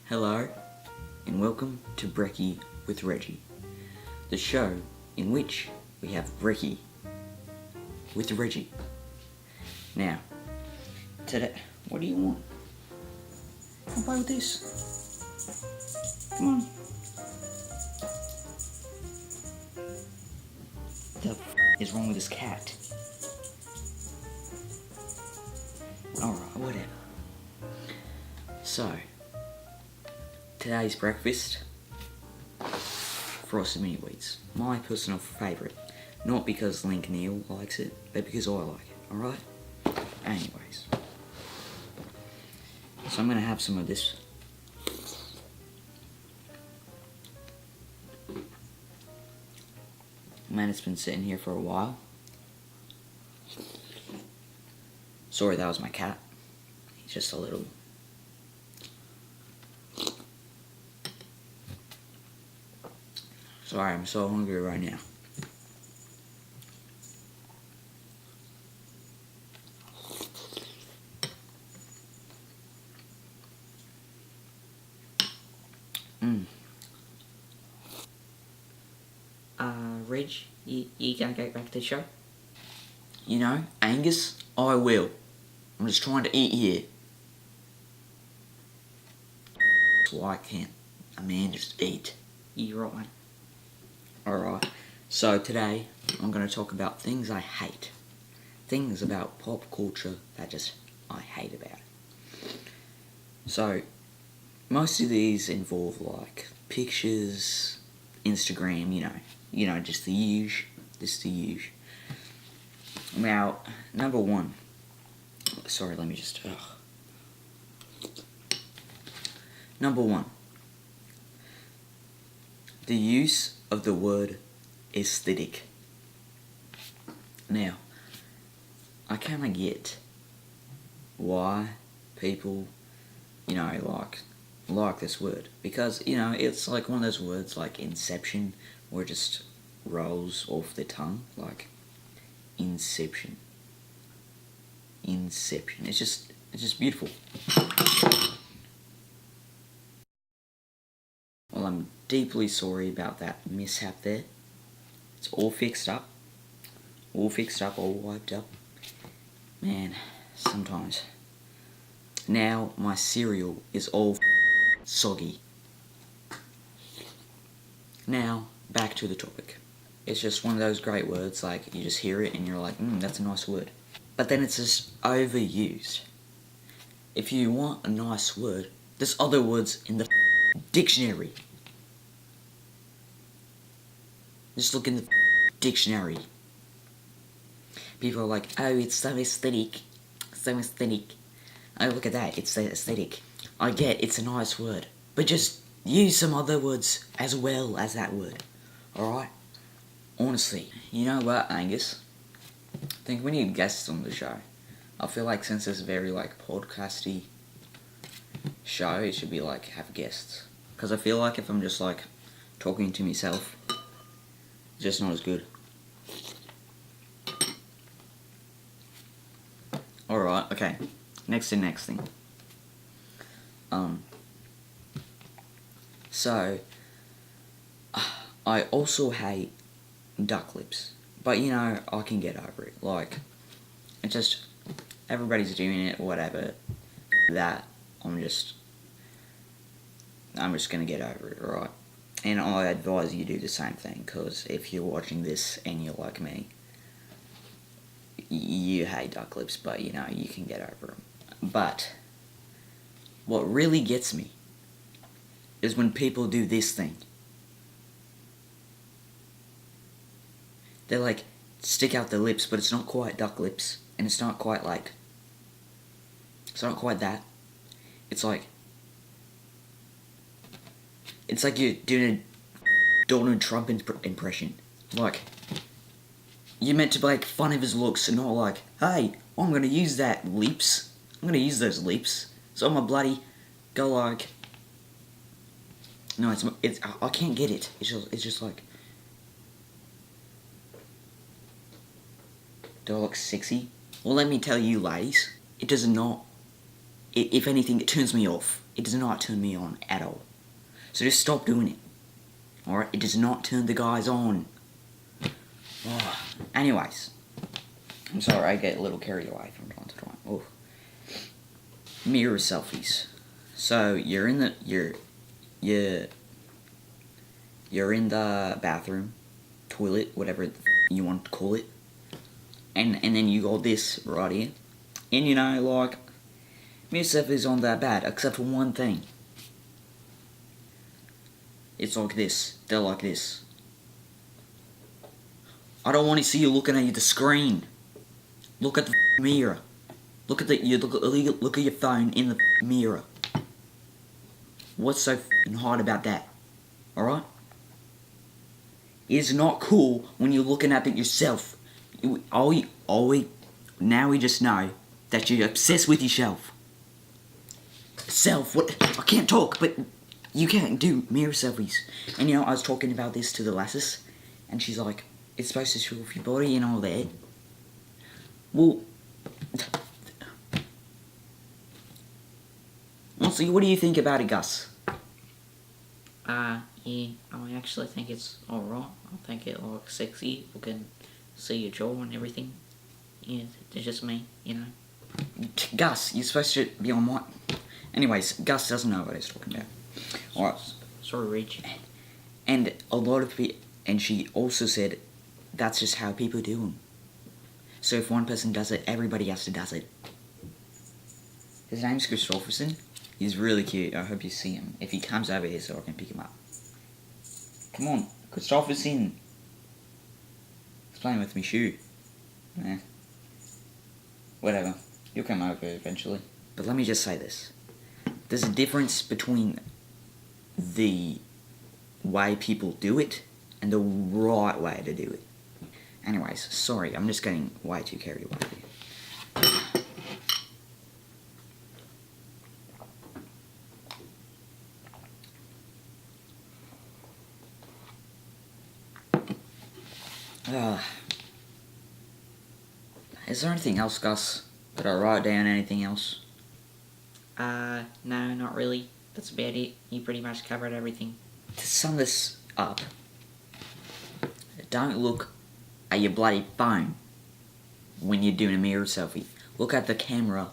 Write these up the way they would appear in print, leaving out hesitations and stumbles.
Hello, and welcome to Brekkie with Reggie, the show in which we have Brekkie with Reggie. Now, today, what do you want? Come play with this. Come on. The f is wrong with this cat? Alright, whatever. So, today's breakfast, frosted mini wheats. My personal favourite. Not because Link Neal likes it, but because I like it, alright? Anyways. So I'm going to have some of this. Man, it's been sitting here for a while. Sorry, that was my cat. He's just a little... Sorry, I'm so hungry right now. Reg, you gonna go back to the show? You know, Angus, I will. I'm just trying to eat here. Why can't a man just eat? You right, mate? Alright, so today I'm going to talk about things I hate. Things about pop culture that I hate about it. So, most of these involve like pictures, Instagram, you know, just the usual. Now, number one. Sorry, let me just... Number one. The use of the word aesthetic. Now, I kind of get why people, like this word. Because, it's like one of those words like inception, where it just rolls off the tongue, like inception. Inception. It's just beautiful. Well, I'm deeply sorry about that mishap there. It's all fixed up. All wiped up. Man, sometimes. Now my cereal is all soggy. Now, back to the topic. It's just one of those great words, like, you just hear it and you're like, that's a nice word. But then it's just overused. If you want a nice word, there's other words in the dictionary. Just look in the dictionary. People are like, oh, it's so aesthetic. So aesthetic. Oh, look at that, it's so aesthetic. I get it's a nice word, but just use some other words as well as that word. Alright? Honestly, you know what, Angus? I think we need guests on the show. I feel like since it's a very, podcasty show, it should be, have guests. Because I feel like if I'm just, talking to myself, it's just not as good. Alright, okay. Next thing. So, I also hate duck lips. But, I can get over it. It's just, everybody's doing it, whatever. That, I'm just gonna get over it, alright? And I advise you do the same thing, because if you're watching this and you're like me, you hate duck lips, but, you can get over them. But, what really gets me is when people do this thing. They, stick out their lips, but it's not quite duck lips, and it's not quite, it's not quite that. It's like you're doing a Donald Trump impression. You're meant to make fun of his looks and not hey, I'm gonna use that lips. I'm gonna use those lips. So I'm gonna bloody go no, it's I can't get it. It's just do I look sexy? Well, let me tell you, ladies, it does not if anything, it turns me off. It does not turn me on at all. So just stop doing it. Alright? It does not turn the guys on. Oh. Anyways. I'm sorry, I get a little carried away from time to time. Oh. Mirror selfies. So you're in the you're in the bathroom, toilet, whatever you want to call it, and then you got this right here, and like mirror selfies aren't that bad except for one thing. It's like this. They're like this. I don't want to see you looking at the screen. Look at the mirror. Look at look at your phone in the mirror. What's so hard about that? Alright? It's not cool when you're looking at it yourself. Now we just know that you're obsessed with yourself. What? I can't talk, but you can't do mirror selfies. And I was talking about this to the lasses, and she's like, it's supposed to show off your body and all that. Well, honestly, what do you think about it, Gus? Yeah, I actually think it's alright. I think it looks sexy. You can see your jaw and everything. Yeah, it's just me, Gus, you're supposed to be on mic. Anyways, Gus doesn't know what he's talking about. Alright. Sorry, Reg. And a lot of people, and she also said, that's just how people do them. So if one person does it, everybody has to do it. His name's Christopherson. He's really cute. I hope you see him. If he comes over here so I can pick him up. Come on, Christopherson. He's playing with me shoe. Whatever. You'll come over eventually. But let me just say this. There's a difference between the way people do it and the right way to do it. Anyways, sorry, I'm just getting way too carried away here. Is there anything else, Gus? Did I write down anything else? No, not really. That's about it. You pretty much covered everything. To sum this up, don't look at your bloody phone when you're doing a mirror selfie. Look at the camera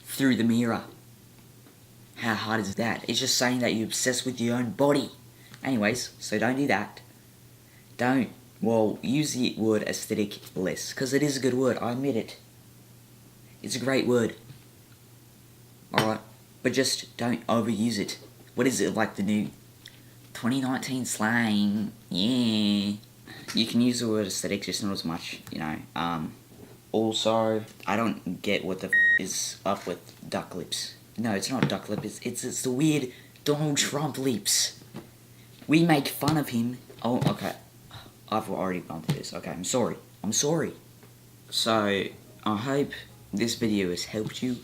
through the mirror. How hard is that? It's just saying that you're obsessed with your own body. Anyways, so don't do that. Use the word aesthetic less, because it is a good word, I admit it. It's a great word. Alright? But just don't overuse it. What is it, like the new 2019 slang? Yeah. You can use the word aesthetic, just not as much, Also, I don't get what the is up with duck lips. No, it's not duck lip, it's the weird Donald Trump lips. We make fun of him. Oh, okay. I've already gone through this. Okay, I'm sorry. So, I hope this video has helped you,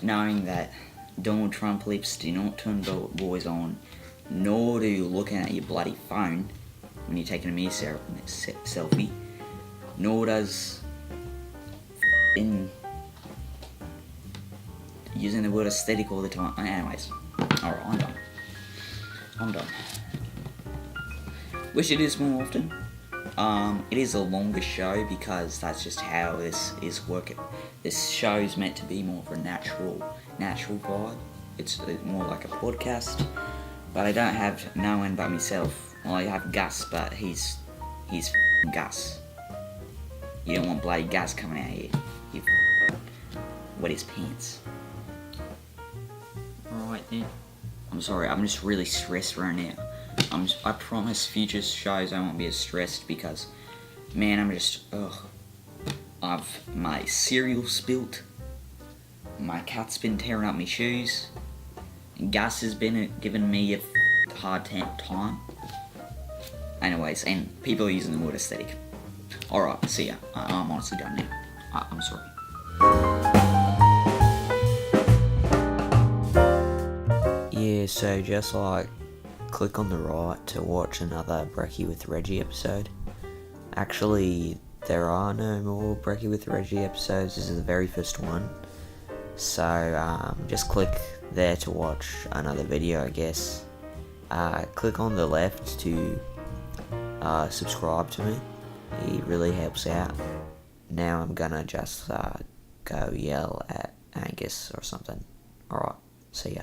knowing that Donald Trump lips do not turn boys on, nor do you looking at your bloody phone when you're taking a mirror selfie, nor does in using the word aesthetic all the time. Anyways, alright, I'm done. Wish it is more often. It is a longer show because that's just how this is working. This show is meant to be more of a natural vibe. It's more like a podcast. But I don't have no one but myself. Well, I have Gus, but he's Gus. You don't want bloody Gus coming out here. He wet his pants. Alright then. I'm sorry, I'm just really stressed right now. I promise future shows I won't be as stressed because, man, my cereal spilt, my cat's been tearing up my shoes, and Gus has been giving me a hard time. Anyways, and people are using the word aesthetic. Alright, see ya. I'm honestly done now. I'm sorry. Yeah, so just like click on the right to watch another Brekkie with Reggie episode. Actually, there are no more Brekkie with Reggie episodes. This is the very first one. So just click there to watch another video, I guess. Click on the left to subscribe to me. It really helps out. Now I'm gonna just go yell at Angus or something. Alright, see ya.